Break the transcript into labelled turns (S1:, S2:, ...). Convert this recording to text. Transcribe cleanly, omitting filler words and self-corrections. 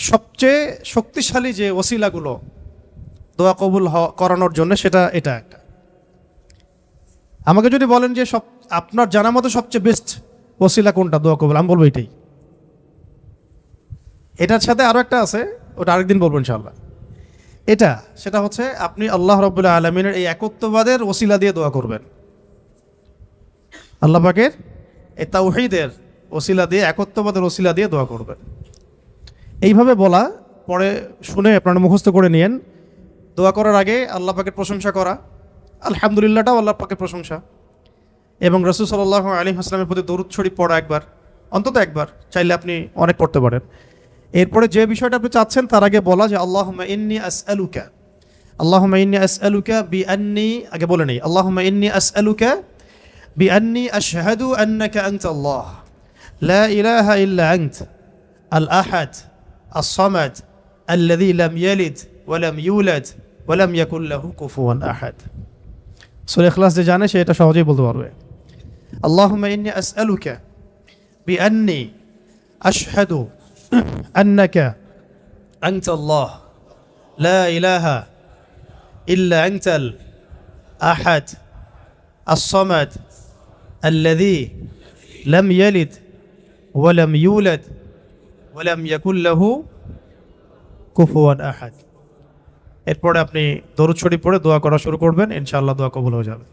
S1: সবচেয়ে শক্তিশালী যে ওসিলাগুলো দোয়া কবুল করানোর জন্য সেটা এটা একটা। আমাকে যদি বলেন যে আপনার জানা মতো সবচেয়ে বেস্ট ওসিলা কোনটা দোয়া কবুল, আমি বলবো এটাই। এটার সাথে আরও একটা আছে, ওটা আরেকদিন বলবো ইনশাআল্লাহ। সেটা হচ্ছে আপনি আল্লাহ রাব্বুল আলামিনের এই একত্ববাদের ওসিলা দিয়ে দোয়া করবেন। আল্লাহ পাকের এই তাওহীদের ওসিলা দিয়ে, একত্ববাদের ওসিলা দিয়ে দোয়া করবেন। এইভাবে বলা, পরে শুনে আপনারা মুখস্থ করে নিয়েন। দোয়া করার আগে আল্লাহ পাকের প্রশংসা করা, আলহামদুলিল্লাহটাও আল্লাহ পাকের প্রশংসা, এবং রাসূল সাল্লাল্লাহু আলাইহি ওয়াসাল্লামের প্রতি দরুদ শরীফ পড়া একবার, অন্তত একবার, চাইলে আপনি অনেক পড়তে পারেন। এরপরে যে বিষয়টা আপনি চাচ্ছেন তার আগে বলা যে আল্লাহুম্মা ইন্নী আসআলুকা বিআন্নী, আগে বলে নেই, আল্লাহুম্মা ইন্নী আসআলুকা বিআন্নী আশহাদু আন্নাকা আনতাল্লাহ লা ইলাহা ইল্লা আনতা আল আহাদ আস-সামাদ আল্লাযী লাম ইয়ালিদ ওয়া লাম ইউলাদ ওয়া লাম ইয়াকুল লাহু কুফুয়ান আহাদ। সূরা ইখলাস যে জানে সে এটা সহজেই বলতে পারবে। আল্লাহুম্মা ইন্নী আসআলুকা বিআন্নী আশহাদু আন্নাকা আনতাল্লাহ লা ইলাহা ইল্লা আনতাল আহাদ আস-সামাদ আল্লাযী লাম ইয়ালিদ ওয়া লাম ইউলাদ ওয়া লাম ইয়াকুল লাহু কুফুয়ান আহাদ। এরপরে আপনি দরুদ শরীফ পড়ে দোয়া করা শুরু করবেন, ইনশাআল্লাহ দোয়া কবুল হয়ে যাবে।